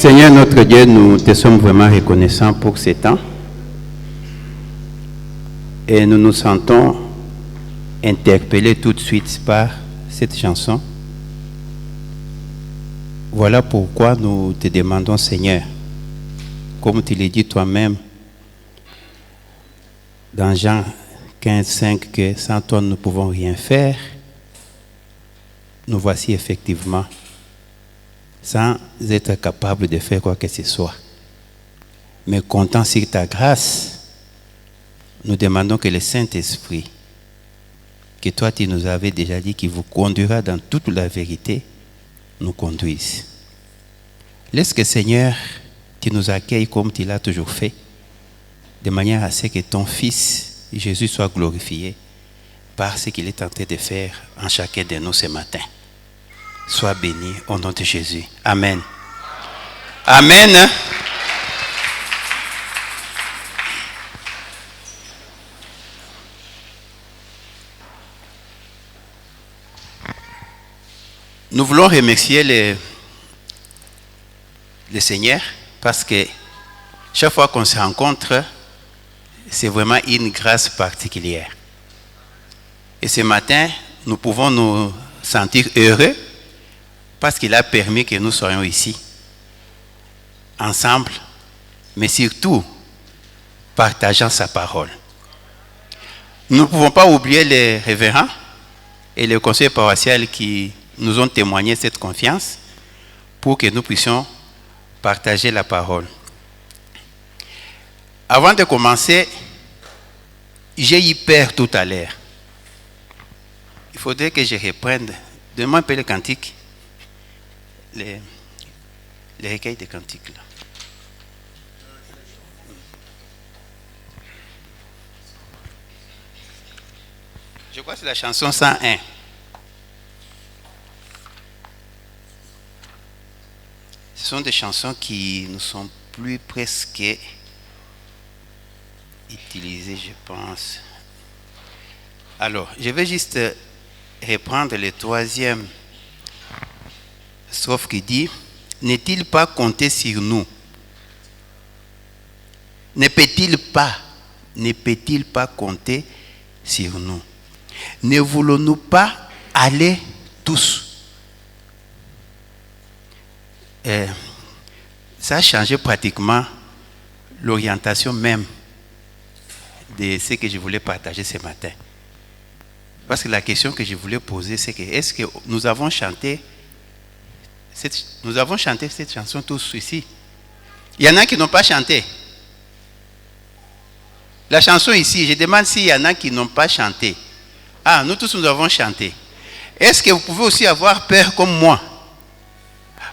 Seigneur notre Dieu, nous te sommes vraiment reconnaissants pour ces temps et nous nous sentons interpellés tout de suite par cette chanson. Voilà pourquoi nous te demandons, Seigneur, comme tu l'as dit toi-même dans Jean 15, 5, que sans toi nous ne pouvons rien faire. Nous voici effectivement sans être capables de faire quoi que ce soit. Mais comptant sur ta grâce, nous demandons que le Saint-Esprit, que toi tu nous avais déjà dit qu'il vous conduira dans toute la vérité, nous conduise. Laisse que Seigneur, tu nous accueilles comme tu l'as toujours fait, de manière à ce que ton Fils, Jésus, soit glorifié par ce qu'il est en train de faire en chacun de nous ce matin. Sois béni au nom de Jésus. Amen. Amen. Nous voulons remercier le Seigneur parce que chaque fois qu'on se rencontre, c'est vraiment une grâce particulière. Et ce matin, nous pouvons nous sentir heureux parce qu'il a permis que nous soyons ici, ensemble, mais surtout partageant sa parole. Nous ne pouvons pas oublier les révérends et les conseillers paroissiaux qui nous ont témoigné cette confiance pour que nous puissions partager la parole. Avant de commencer, j'ai eu peur tout à l'heure. Il faudrait que je reprenne. Donne-moi un peu le cantique. Les recueils de cantiques là. Je crois que c'est la chanson 101. Ce sont des chansons qui ne sont plus presque utilisées, je pense. Alors, je vais juste reprendre le troisième strophe qui dit: n'est-il pas compté sur nous? Ne peut-il pas compter sur nous? Ne voulons-nous pas aller tous? Ça a changé pratiquement l'orientation même de ce que je voulais partager ce matin. Parce que la question que je voulais poser, c'est que est-ce que nous avons chanté cette chanson tous ici? Il y en a qui n'ont pas chanté. La chanson ici, je demande s'il y en a qui n'ont pas chanté. Ah, nous tous nous avons chanté. Est-ce que vous pouvez aussi avoir peur comme moi?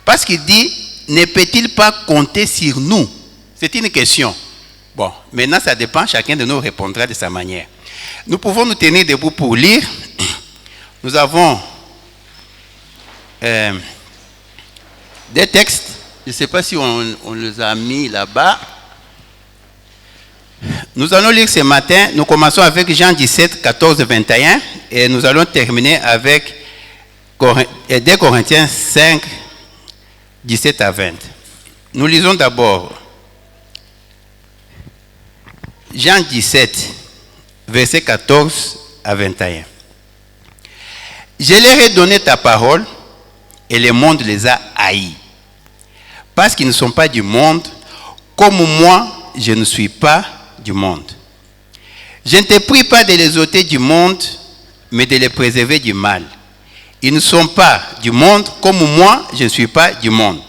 Parce qu'il dit, ne peut-il pas compter sur nous? C'est une question. Bon, maintenant ça dépend, chacun de nous répondra de sa manière. Nous pouvons nous tenir debout pour lire. Nous avons des textes. Je ne sais pas si on les a mis là-bas. Nous allons lire ce matin. Nous commençons avec Jean 17, 14, 21. Et nous allons terminer avec 2 Corinthiens 5, 17 à 20. Nous lisons d'abord Jean 17, versets 14 à 21. Je leur ai donné ta parole et le monde les a haïs. Parce qu'ils ne sont pas du monde, comme moi, je ne suis pas du monde. Je ne te prie pas de les ôter du monde, mais de les préserver du mal. Ils ne sont pas du monde, comme moi, je ne suis pas du monde.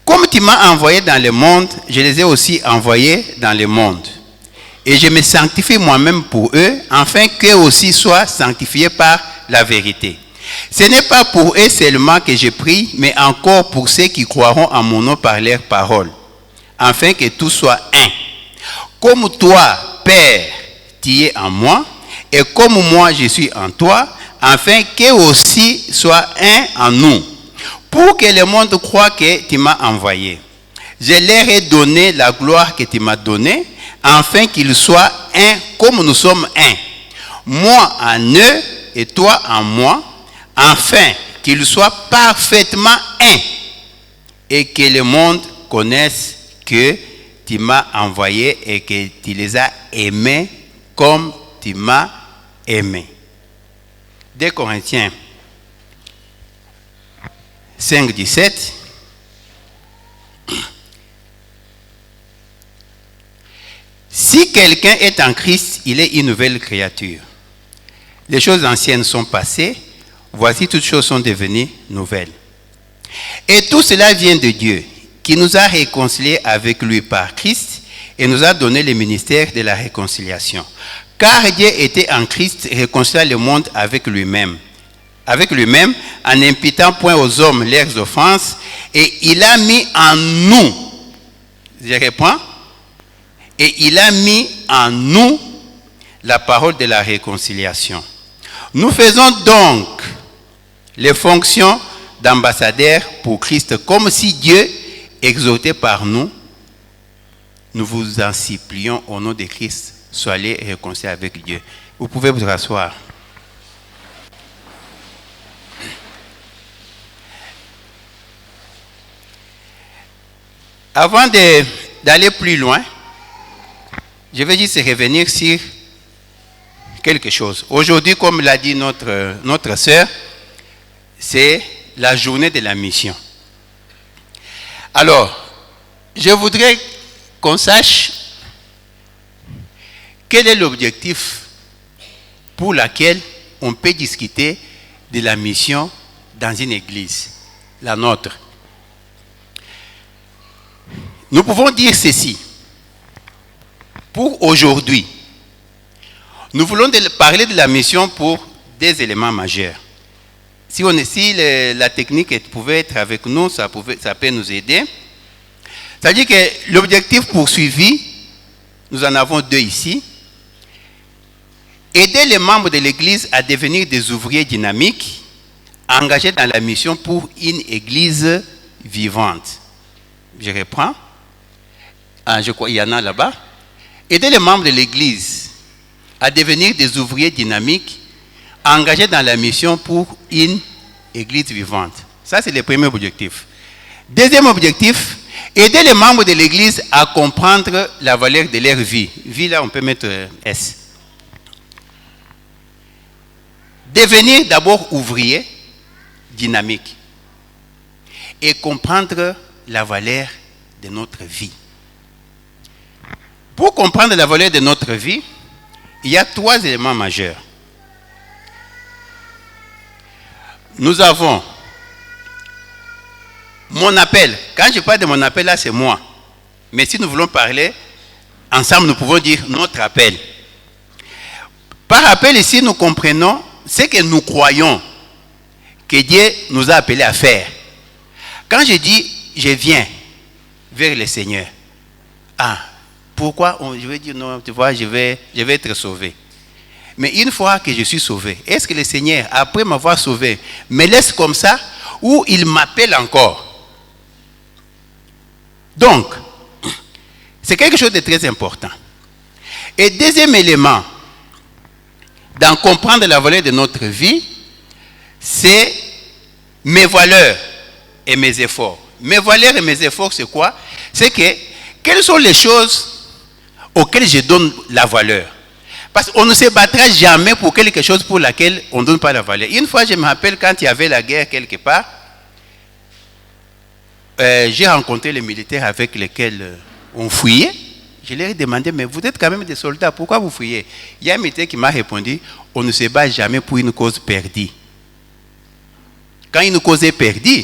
Comme tu m'as envoyé dans le monde, je les ai aussi envoyés dans le monde. Et je me sanctifie moi-même pour eux, afin qu'eux aussi soient sanctifiés par la vérité. Ce n'est pas pour eux seulement que je prie, mais encore pour ceux qui croiront en mon nom par leurs paroles, afin que tout soit un. Comme toi, Père, tu es en moi, et comme moi je suis en toi, afin qu'eux aussi soient un en nous, pour que le monde croie que tu m'as envoyé. Je leur ai donné la gloire que tu m'as donnée, afin qu'ils soient un comme nous sommes un. Moi en eux et toi en moi, afin qu'ils soient parfaitement un. et que le monde connaisse que tu m'as envoyé et que tu les as aimés comme tu m'as aimé. 2 Corinthiens 5, 17. Si quelqu'un est en Christ, il est une nouvelle créature. Les choses anciennes sont passées, voici toutes choses sont devenues nouvelles. Et tout cela vient de Dieu, qui nous a réconciliés avec lui par Christ et nous a donné le ministère de la réconciliation. Car Dieu était en Christ réconciliant le monde avec lui-même, en n'imputant point aux hommes leurs offenses, et il a mis en nous, je reprends, et il a mis en nous la parole de la réconciliation. Nous faisons donc les fonctions d'ambassadeurs pour Christ, comme si Dieu, exhorté par nous, nous vous en supplions au nom de Christ, soyez réconciliés avec Dieu. Vous pouvez vous rasseoir. Avant d'aller plus loin, je vais juste revenir sur quelque chose. Aujourd'hui, comme l'a dit notre sœur, c'est la journée de la mission. Alors, je voudrais qu'on sache quel est l'objectif pour lequel on peut discuter de la mission dans une église, la nôtre. Nous pouvons dire ceci. Pour aujourd'hui, nous voulons parler de la mission pour des éléments majeurs. Si la technique pouvait être avec nous, ça peut nous aider. C'est-à-dire que l'objectif poursuivi, nous en avons 2 ici. Aider les membres de l'Église à devenir des ouvriers dynamiques, engagés dans la mission pour une Église vivante. Je reprends. Je crois qu'il y en a là-bas. Aider les membres de l'Église à devenir des ouvriers dynamiques, engagés dans la mission pour une Église vivante. Ça, c'est le premier objectif. Deuxième objectif, aider les membres de l'Église à comprendre la valeur de leur vie. Vie, là, on peut mettre S. Devenir d'abord ouvrier dynamique et comprendre la valeur de notre vie. Pour comprendre la valeur de notre vie, il y a 3 éléments majeurs. Nous avons mon appel. Quand je parle de mon appel, là, c'est moi. Mais si nous voulons parler ensemble, nous pouvons dire notre appel. Par appel, ici, nous comprenons ce que nous croyons que Dieu nous a appelés à faire. Quand je dis je viens vers le Seigneur, pourquoi je vais dire non, tu vois, je vais être sauvé. Mais une fois que je suis sauvé, est-ce que le Seigneur, après m'avoir sauvé, me laisse comme ça ou il m'appelle encore? Donc, c'est quelque chose de très important. Et deuxième élément, dans comprendre la valeur de notre vie, c'est mes valeurs et mes efforts. Mes valeurs et mes efforts, c'est quoi? C'est que, quelles sont les choses auxquelles je donne la valeur? Parce qu'on ne se battra jamais pour quelque chose pour laquelle on ne donne pas la valeur. Une fois, je me rappelle, quand il y avait la guerre quelque part, j'ai rencontré les militaires avec lesquels on fouillait. Je leur ai demandé, mais vous êtes quand même des soldats, pourquoi vous fouillez? Il y a un militaire qui m'a répondu, on ne se bat jamais pour une cause perdue. Quand une cause est perdue,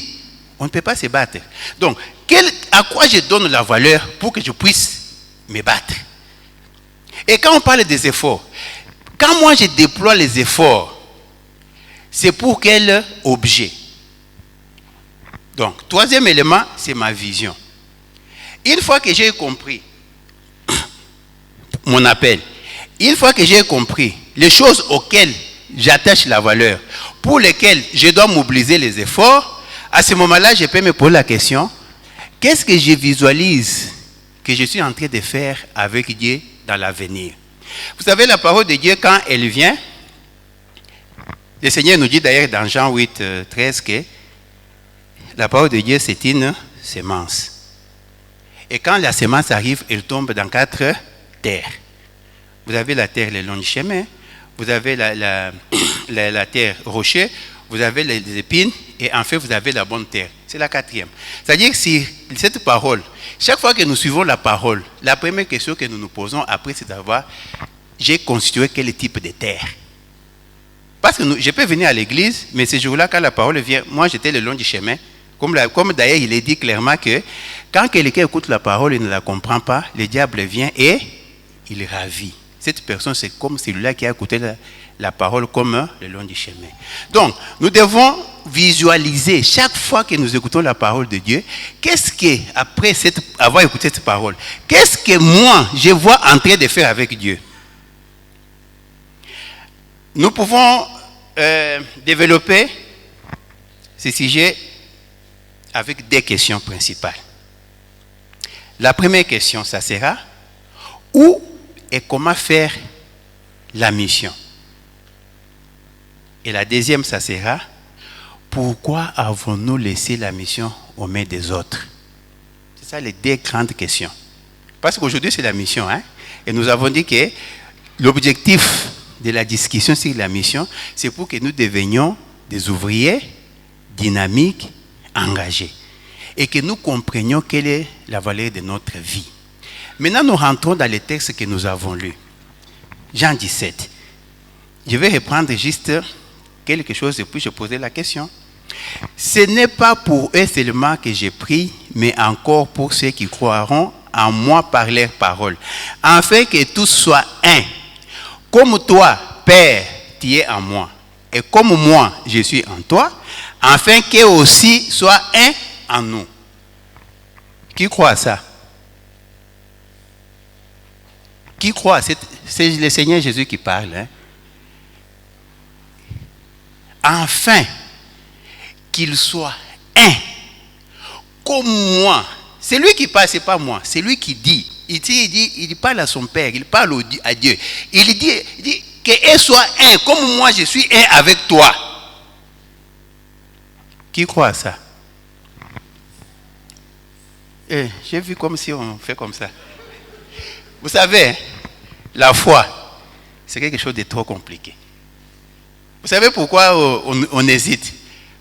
on ne peut pas se battre. Donc, à quoi je donne la valeur pour que je puisse me battre? Et quand on parle des efforts, quand moi je déploie les efforts, c'est pour quel objet? Donc, troisième élément, c'est ma vision. Une fois que j'ai compris mon appel, une fois que j'ai compris les choses auxquelles j'attache la valeur, pour lesquelles je dois mobiliser les efforts, à ce moment-là, je peux me poser la question, qu'est-ce que je visualise que je suis en train de faire avec Dieu dans l'avenir? Vous savez, la parole de Dieu, quand elle vient, le Seigneur nous dit d'ailleurs dans Jean 8, 13 que la parole de Dieu, c'est une semences. Et quand la semence arrive, elle tombe dans 4 terres. Vous avez la terre le long du chemin, vous avez la terre rocher, vous avez les épines, et enfin vous avez la bonne terre. C'est la 4e. C'est-à-dire que si cette parole, chaque fois que nous suivons la parole, la première question que nous nous posons après, c'est d'avoir, j'ai constitué quel type de terre? Parce que je peux venir à l'église, mais ce jour-là, quand la parole vient, moi j'étais le long du chemin, comme d'ailleurs il est dit clairement que quand quelqu'un écoute la parole et ne la comprend pas, le diable vient et il ravit. Cette personne, c'est comme celui-là qui a écouté la parole comme le long du chemin. Donc, nous devons visualiser chaque fois que nous écoutons la parole de Dieu, qu'est-ce que, après avoir écouté cette parole, qu'est-ce que moi, je vois en train de faire avec Dieu? Nous pouvons développer ce sujet avec 2 questions principales. La première question, ça sera où et comment faire la mission. Et la deuxième, ça sera pourquoi avons-nous laissé la mission aux mains des autres? C'est ça les 2 grandes questions. Parce qu'aujourd'hui, c'est la mission. Et nous avons dit que l'objectif de la discussion sur la mission, c'est pour que nous devenions des ouvriers dynamiques, engagés. Et que nous comprenions quelle est la valeur de notre vie. Maintenant, nous rentrons dans les textes que nous avons lus. Jean 17. Je vais reprendre juste quelque chose et puis je poser la question. Ce n'est pas pour eux seulement que j'ai prie, mais encore pour ceux qui croiront en moi par leurs paroles, afin que tous soient un. Comme toi, Père, tu es en moi, et comme moi, je suis en toi, afin qu'eux aussi soient un en nous. Qui croit à ça? Qui croit? C'est le Seigneur Jésus qui parle. Afin qu'il soit un, comme moi. C'est lui qui parle, ce n'est pas moi. C'est lui qui dit. Il parle à son Père, il parle à Dieu. Il dit qu'elle soit un, comme moi je suis un avec toi. Qui croit à ça? J'ai vu comme si on fait comme ça. Vous savez, la foi, c'est quelque chose de trop compliqué. Vous savez pourquoi on hésite?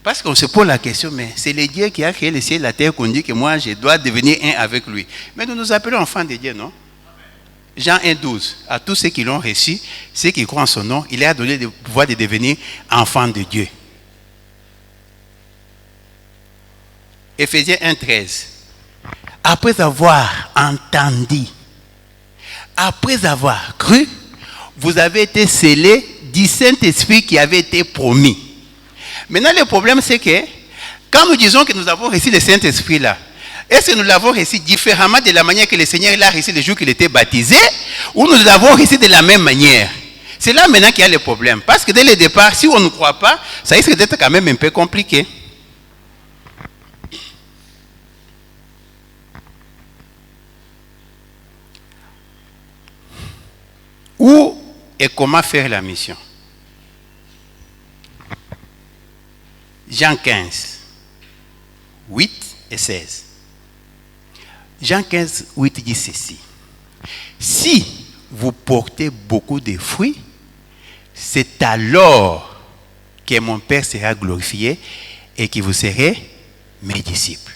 Parce qu'on se pose la question, mais c'est le Dieu qui a créé le ciel et la terre qu'on dit que moi, je dois devenir un avec lui. Mais nous nous appelons enfants de Dieu, non? Jean 1,12. À tous ceux qui l'ont reçu, ceux qui croient en son nom, il leur a donné le pouvoir de devenir enfants de Dieu. Éphésiens 1,13. Après avoir entendu, après avoir cru, vous avez été scellés du Saint-Esprit qui avait été promis. Maintenant, le problème, c'est que quand nous disons que nous avons reçu le Saint-Esprit là, est-ce que nous l'avons reçu différemment de la manière que le Seigneur l'a reçu le jour qu'il était baptisé, ou nous l'avons reçu de la même manière? C'est là maintenant qu'il y a le problème. Parce que dès le départ, si on ne croit pas, ça risque d'être quand même un peu compliqué. Où et comment faire la mission? Jean 15, 8 et 16. Jean 15, 8 dit ceci. Si vous portez beaucoup de fruits, c'est alors que mon Père sera glorifié et que vous serez mes disciples.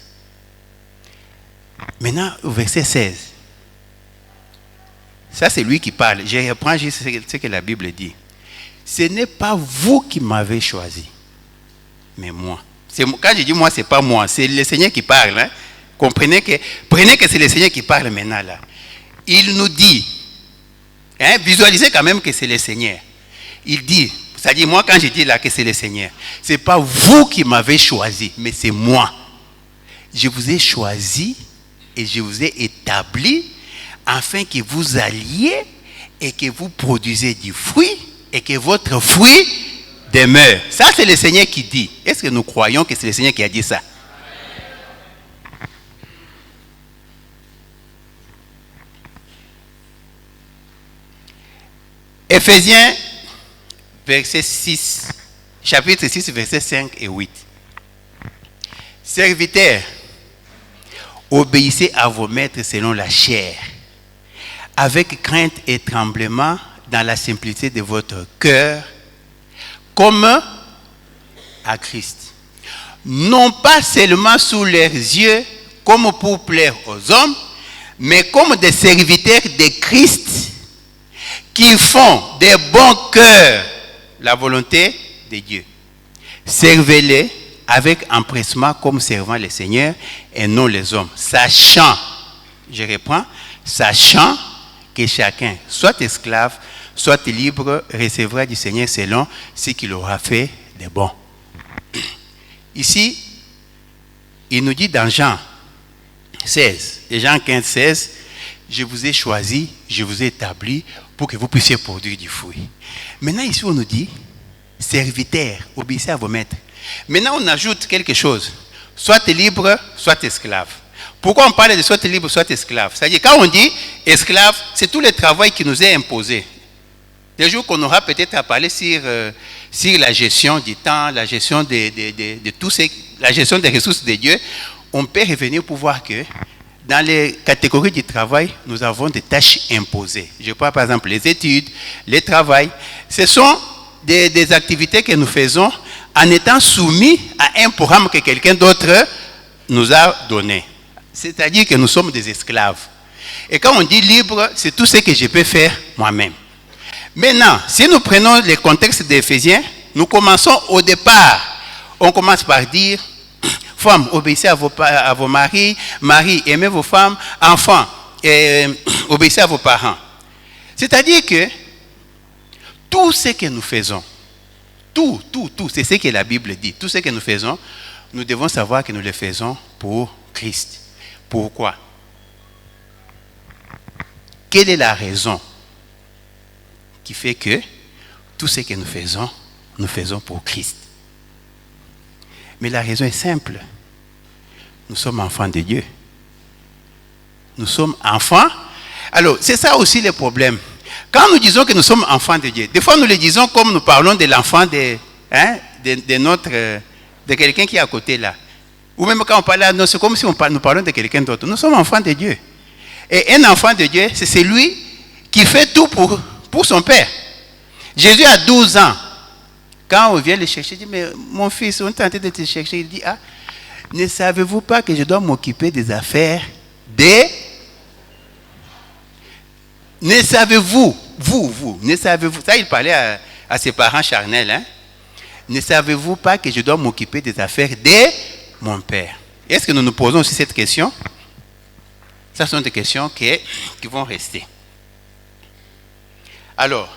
Maintenant, au verset 16. Ça, c'est lui qui parle. Je reprends juste ce que la Bible dit. Ce n'est pas vous qui m'avez choisi, mais moi. Quand je dis moi, ce n'est pas moi, c'est le Seigneur qui parle. Prenez que c'est le Seigneur qui parle maintenant là. Il nous dit, visualisez quand même que c'est le Seigneur. Il dit, c'est-à-dire moi quand je dis là que c'est le Seigneur, ce n'est pas vous qui m'avez choisi, mais c'est moi. Je vous ai choisi et je vous ai établi afin que vous alliez et que vous produisez du fruit et que votre fruit demeure. Ça, c'est le Seigneur qui dit. Est-ce que nous croyons que c'est le Seigneur qui a dit ça? Éphésiens, verset 6, chapitre 6, versets 5 et 8. Serviteurs, obéissez à vos maîtres selon la chair, avec crainte et tremblement dans la simplicité de votre cœur, comme à Christ. Non pas seulement sous leurs yeux, comme pour plaire aux hommes, mais comme des serviteurs de Christ, qui font de bon cœur la volonté de Dieu. Servez-les avec empressement comme servant le Seigneur et non les hommes, sachant, je reprends, sachant que chacun, soit esclave, soit libre, recevra du Seigneur selon ce qu'il aura fait de bon. Ici, il nous dit dans Jean 16, et Jean 15, 16, je vous ai choisi, je vous ai établi pour que vous puissiez produire du fruit. Maintenant, ici, on nous dit, serviteurs, obéissez à vos maîtres. Maintenant, on ajoute quelque chose. Soit libre, soit esclave. Pourquoi on parle de soit libre, soit esclave? C'est-à-dire, quand on dit esclave, c'est tout le travail qui nous est imposé. Des jours qu'on aura peut-être à parler sur la gestion du temps, la gestion de tout la gestion des ressources de Dieu, on peut revenir pour voir que dans les catégories du travail, nous avons des tâches imposées. Je parle par exemple les études, le travail. Ce sont des activités que nous faisons en étant soumis à un programme que quelqu'un d'autre nous a donné. C'est-à-dire que nous sommes des esclaves. Et quand on dit libre, c'est tout ce que je peux faire moi-même. Maintenant, si nous prenons le contexte d'Éphésiens, nous commençons au départ. On commence par dire, femmes, obéissez à vos maris, maris, aimez vos femmes, enfants, obéissez à vos parents. C'est-à-dire que tout ce que nous faisons, tout, c'est ce que la Bible dit. Tout ce que nous faisons, nous devons savoir que nous le faisons pour Christ. Pourquoi? Quelle est la raison qui fait que tout ce que nous faisons pour Christ? Mais la raison est simple. Nous sommes enfants de Dieu. Nous sommes enfants. Alors, c'est ça aussi le problème. Quand nous disons que nous sommes enfants de Dieu, des fois nous le disons comme nous parlons de l'enfant de quelqu'un qui est à côté là. Ou même quand on parle là, c'est comme si nous parlons de quelqu'un d'autre. Nous sommes enfants de Dieu. Et un enfant de Dieu, c'est celui qui fait tout pour son Père. Jésus a 12 ans. Quand on vient le chercher, il dit, mais mon fils, on est en train de te chercher. Il dit, ah, ne savez-vous pas que je dois m'occuper des affaires des... Ne savez-vous, ne savez-vous, ça il parlait à ses parents charnels, hein? Ne savez-vous pas que je dois m'occuper des affaires de mon Père? Est-ce que nous nous posons aussi cette question? Ça sont des questions qui vont rester. Alors,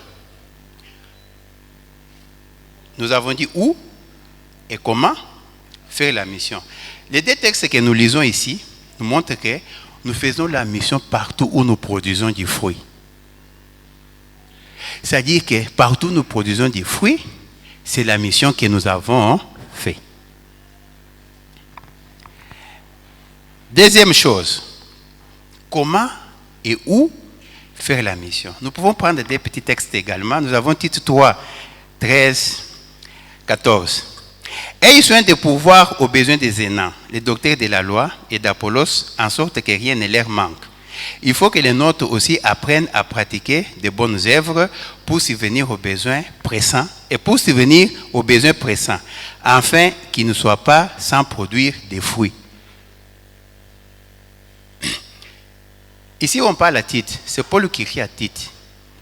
nous avons dit où et comment faire la mission. Les deux textes que nous lisons ici nous montrent que nous faisons la mission partout où nous produisons du fruit. C'est-à-dire que partout où nous produisons du fruit, c'est la mission que nous avons faite. Deuxième chose, comment et où faire la mission. Nous pouvons prendre des petits textes également. Nous avons Tite 3, 13, 14. Ayez soin de pourvoir aux besoins des aînants, les docteurs de la loi et d'Apollos, en sorte que rien ne leur manque. Il faut que les nôtres aussi apprennent à pratiquer de bonnes œuvres pour subvenir aux besoins pressants afin qu'ils ne soient pas sans produire des fruits. Ici, on parle à Tite. C'est Paul qui écrit à Tite.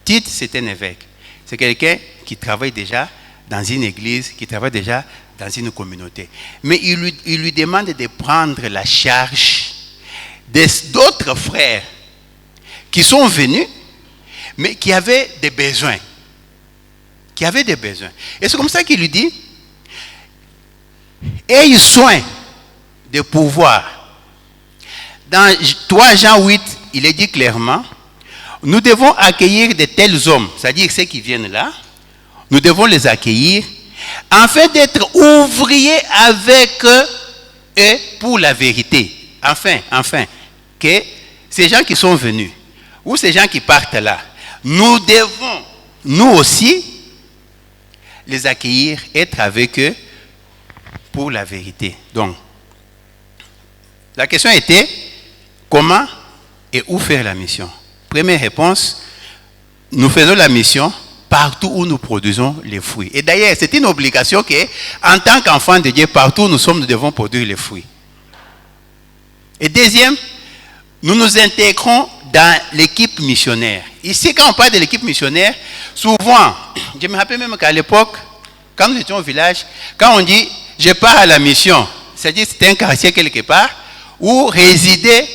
Tite, c'est un évêque. C'est quelqu'un qui travaille déjà dans une église, qui travaille déjà dans une communauté. Mais il lui demande de prendre la charge d'autres frères qui sont venus, mais qui avaient des besoins. Et c'est comme ça qu'il lui dit, ayez soin de pouvoir. Dans 3 Jean 8, il est dit clairement, nous devons accueillir de tels hommes, c'est-à-dire ceux qui viennent là, nous devons les accueillir, afin d'être ouvriers avec eux pour la vérité. Enfin, que ces gens qui sont venus, ou ces gens qui partent là, nous devons, nous aussi, les accueillir, être avec eux pour la vérité. Donc, la question était, Comment et où faire la mission? Première réponse, nous faisons la mission partout où nous produisons les fruits. Et d'ailleurs, c'est une obligation qu'en tant qu'enfants de Dieu, partout où nous sommes, nous devons produire les fruits. Et deuxième, nous nous intégrons dans l'équipe missionnaire. Ici, quand on parle de l'équipe missionnaire, souvent, je me rappelle même qu'à l'époque, quand nous étions au village, quand on dit « je pars à la mission », c'est-à-dire c'était un quartier quelque part où résidaient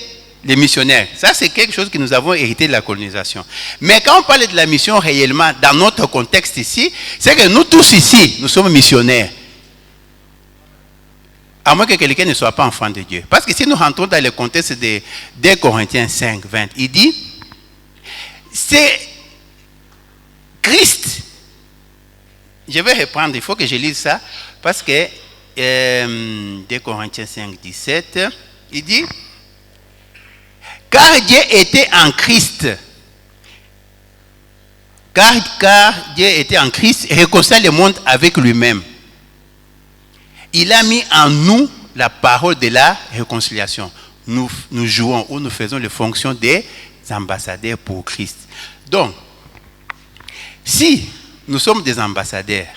les missionnaires. Ça, c'est quelque chose que nous avons hérité de la colonisation. Mais quand on parle de la mission réellement, dans notre contexte ici, c'est que nous tous ici, nous sommes missionnaires. À moins que quelqu'un ne soit pas enfant de Dieu. Parce que si nous rentrons dans le contexte de 2 Corinthiens 5, 20, il dit, c'est Christ. Je vais reprendre, il faut que je lise ça, parce que 2 Corinthiens 5, 17, il dit, car Dieu était en Christ. Car Dieu était en Christ et réconcilie le monde avec lui-même. Il a mis en nous la parole de la réconciliation. Nous jouons ou nous faisons les fonctions des ambassadeurs pour Christ. Donc, si nous sommes des ambassadeurs,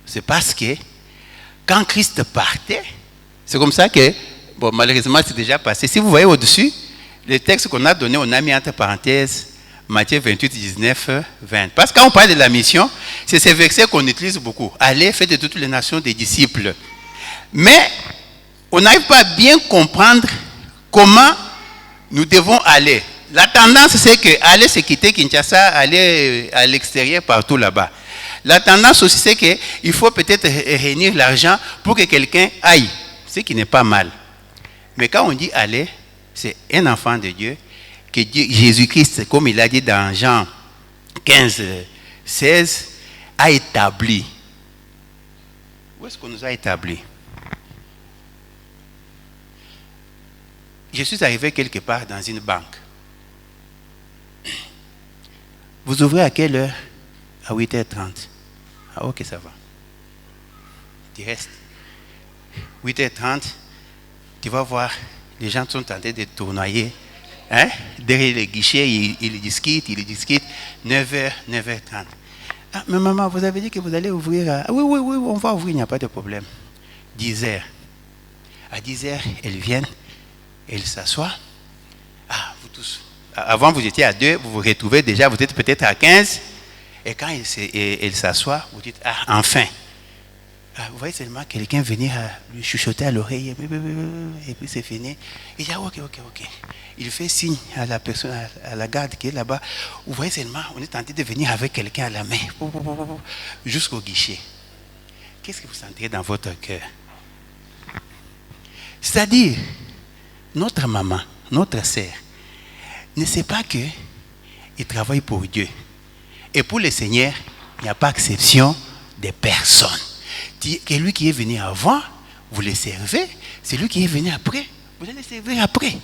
c'est parce que quand Christ partait, c'est comme ça que, bon, malheureusement, c'est déjà passé. Si vous voyez au-dessus, le texte qu'on a donné, on a mis entre parenthèses Matthieu 28, 19, 20. Parce que quand on parle de la mission, c'est ces versets qu'on utilise beaucoup. Allez, faites de toutes les nations des disciples. Mais on n'arrive pas à bien comprendre comment nous devons aller. La tendance, c'est que aller se quitter Kinshasa, aller à l'extérieur, partout là-bas. La tendance aussi, c'est qu'il faut peut-être réunir l'argent pour que quelqu'un aille, ce qui n'est pas mal. Mais quand on dit aller, c'est un enfant de Dieu, que Jésus-Christ, comme il a dit dans Jean 15, 16, a établi. Où est-ce qu'on nous a établi? Je suis arrivé quelque part dans une banque. Vous ouvrez à quelle heure? À 8h30. Ah ok, ça va. Tu restes. 8h30, tu vas voir, les gens sont tentés de tournoyer. Hein? Derrière les guichets, ils discutent. 9h, 9h30. Ah, mais maman, vous avez dit que vous allez ouvrir à... Ah, oui, on va ouvrir, il n'y a pas de problème. 10h. À 10h, elles viennent, elles s'assoient. Ah, vous tous. Avant, vous étiez à 2, vous vous retrouvez déjà, vous êtes peut-être à 15. Et quand elles s'assoient, vous dites, ah, enfin. Ah, vous voyez seulement quelqu'un venir lui chuchoter à l'oreille, et puis c'est fini. Il dit, ah, ok. Il fait signe à la personne, à la garde qui est là-bas. Vous voyez seulement, on est tenté de venir avec quelqu'un à la main, jusqu'au guichet. Qu'est-ce que vous sentez dans votre cœur? C'est-à-dire, notre maman, notre sœur, ne sait pas qu'il travaille pour Dieu. Et pour le Seigneur, il n'y a pas exception de personne. Que lui qui est venu avant, vous le servez. C'est lui qui est venu après, vous allez le servir après.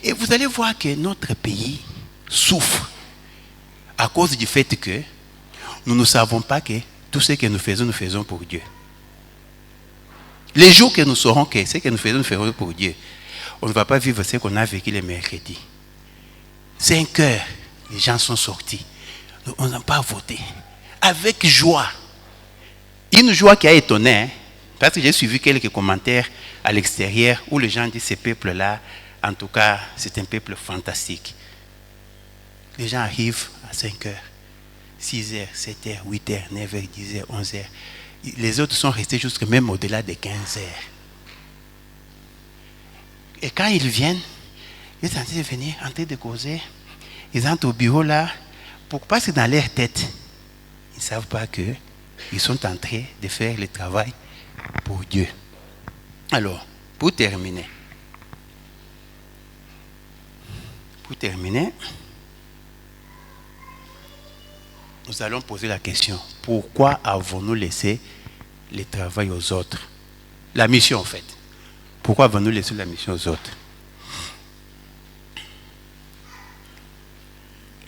Et vous allez voir que notre pays souffre à cause du fait que nous ne savons pas que tout ce que nous faisons pour Dieu. Les jours que nous saurons que ce que nous ferons pour Dieu, on ne va pas vivre ce qu'on a vécu le mercredi. 5 heures, les gens sont sortis. On n'a pas voté. Avec joie. Une joie qui a étonné, hein, parce que j'ai suivi quelques commentaires à l'extérieur où les gens disent ce peuple-là, en tout cas, c'est un peuple fantastique. Les gens arrivent à 5 heures, 6 heures, 7 heures, 8 heures, 9 heures, 10 heures, 11 heures. Les autres sont restés jusqu'à même au-delà de 15 heures. Et quand ils viennent, ils sont en train de venir, en train de causer. Ils entrent au bureau là, parce que dans leur tête, ils ne savent pas qu'ils sont en train de faire le travail pour Dieu. Alors, pour terminer, nous allons poser la question, pourquoi avons-nous laissé le travail aux autres? La mission en fait. Pourquoi avons-nous laissé la mission aux autres?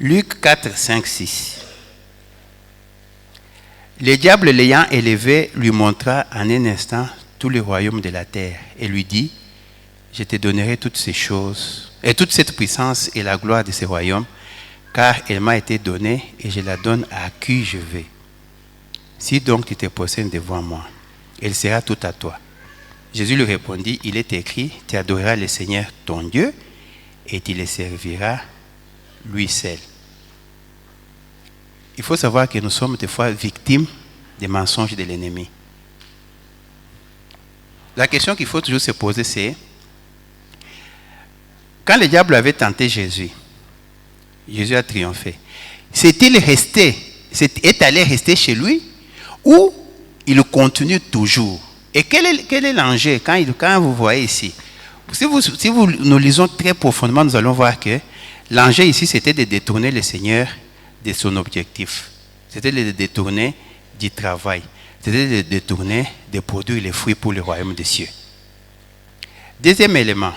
Luc 4, 5, 6. Le diable l'ayant élevé lui montra en un instant tout le royaume de la terre et lui dit, je te donnerai toutes ces choses, et toute cette puissance et la gloire de ce royaume, car elle m'a été donnée et je la donne à qui je veux. Si donc tu te prosternes devant moi, elle sera toute à toi. Jésus lui répondit, il est écrit, tu adoreras le Seigneur ton Dieu et tu le serviras lui seul. Il faut savoir que nous sommes des fois victimes des mensonges de l'ennemi. La question qu'il faut toujours se poser, c'est quand le diable avait tenté Jésus, Jésus a triomphé. Est allé rester chez lui ou il continue toujours? Et quel est l'enjeu quand vous voyez ici? Si nous lisons très profondément, nous allons voir que l'enjeu ici, c'était de détourner le Seigneur de son objectif. C'était de le détourner du travail. C'était de le détourner de produire les fruits pour le royaume des cieux. Deuxième élément,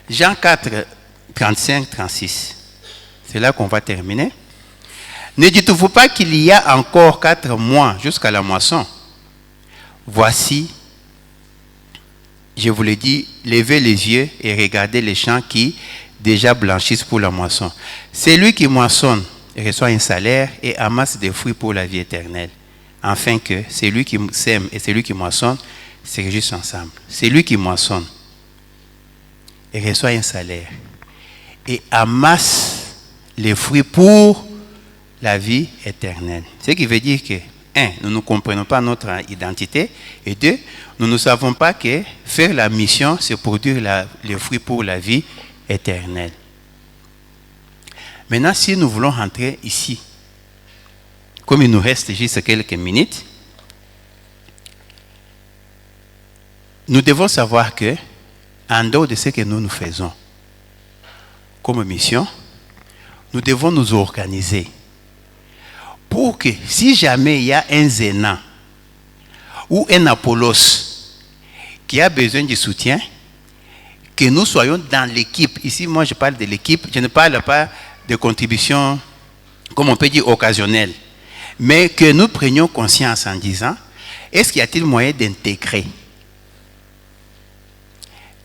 Jean 4, 35, 36. C'est là qu'on va terminer. Ne dites-vous pas qu'il y a encore 4 mois jusqu'à la moisson? Voici, je vous l'ai dit, levez les yeux et regardez les champs qui déjà blanchissent pour la moisson. Celui qui moissonne reçoit un salaire et amasse des fruits pour la vie éternelle, afin que celui qui sème et celui qui moissonne se réjouissent ensemble. Celui qui moissonne reçoit un salaire et amasse les fruits pour la vie éternelle. Ce qui veut dire que, 1, nous ne comprenons pas notre identité, et 2, nous ne savons pas que faire la mission, c'est produire les fruits pour la vie éternelle. Maintenant, si nous voulons rentrer ici, comme il nous reste juste quelques minutes, nous devons savoir que, en dehors de ce que nous faisons comme mission, nous devons nous organiser pour que si jamais il y a un Zénan ou un Apollos qui a besoin de soutien, que nous soyons dans l'équipe. Ici, moi, je parle de l'équipe, je ne parle pas de contribution, comme on peut dire, occasionnelle, mais que nous prenions conscience en disant, est-ce qu'il y a-t-il moyen d'intégrer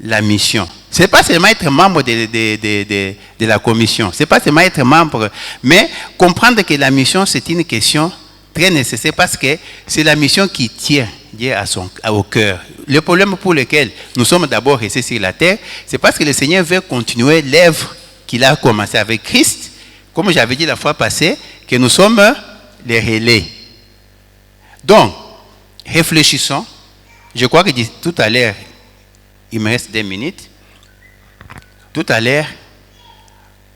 la mission? Ce n'est pas seulement être membre de la commission, ce n'est pas seulement être membre, mais comprendre que la mission, c'est une question très nécessaire parce que c'est la mission qui tient Dieu au cœur. Le problème pour lequel nous sommes d'abord restés sur la terre, c'est parce que le Seigneur veut continuer l'œuvre qu'il a commencé avec Christ, comme j'avais dit la fois passée, que nous sommes les relais. Donc, réfléchissons. Je crois que tout à l'heure, il me reste 2 minutes. Tout à l'heure,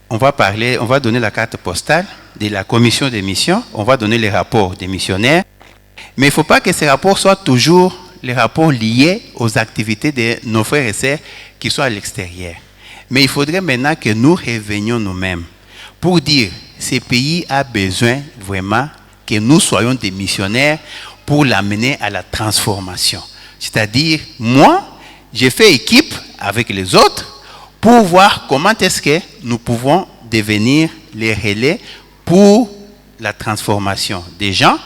on va donner la carte postale de la commission des missions, on va donner les rapports des missionnaires, mais il ne faut pas que ces rapports soient toujours les rapports liés aux activités de nos frères et sœurs qui sont à l'extérieur. Mais il faudrait maintenant que nous revenions nous-mêmes pour dire, ce pays a besoin vraiment que nous soyons des missionnaires pour l'amener à la transformation. C'est-à-dire, moi, j'ai fait équipe avec les autres pour voir comment est-ce que nous pouvons devenir les relais pour la transformation des gens,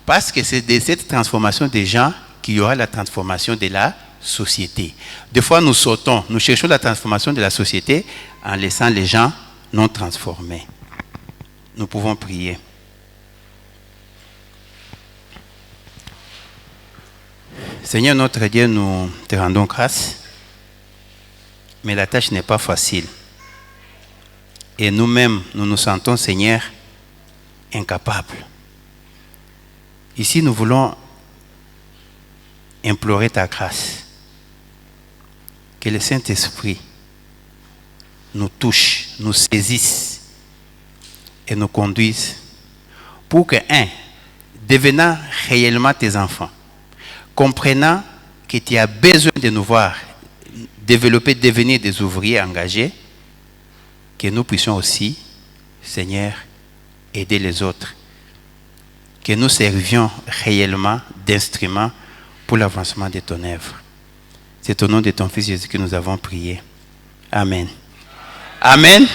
parce que c'est de cette transformation des gens qu'il y aura la transformation de la société. Des fois, nous sautons, nous cherchons la transformation de la société en laissant les gens non transformés. Nous pouvons prier. Seigneur notre Dieu, nous te rendons grâce, mais la tâche n'est pas facile. Et nous-mêmes, nous nous sentons, Seigneur, incapables. Ici, nous voulons implorer ta grâce. Que le Saint-Esprit nous touche, nous saisisse et nous conduise pour que, devenant réellement tes enfants, comprenant que tu as besoin de nous voir développer, devenir des ouvriers engagés, que nous puissions aussi, Seigneur, aider les autres, que nous servions réellement d'instruments pour l'avancement de ton œuvre. C'est au nom de ton Fils Jésus que nous avons prié. Amen. Amen.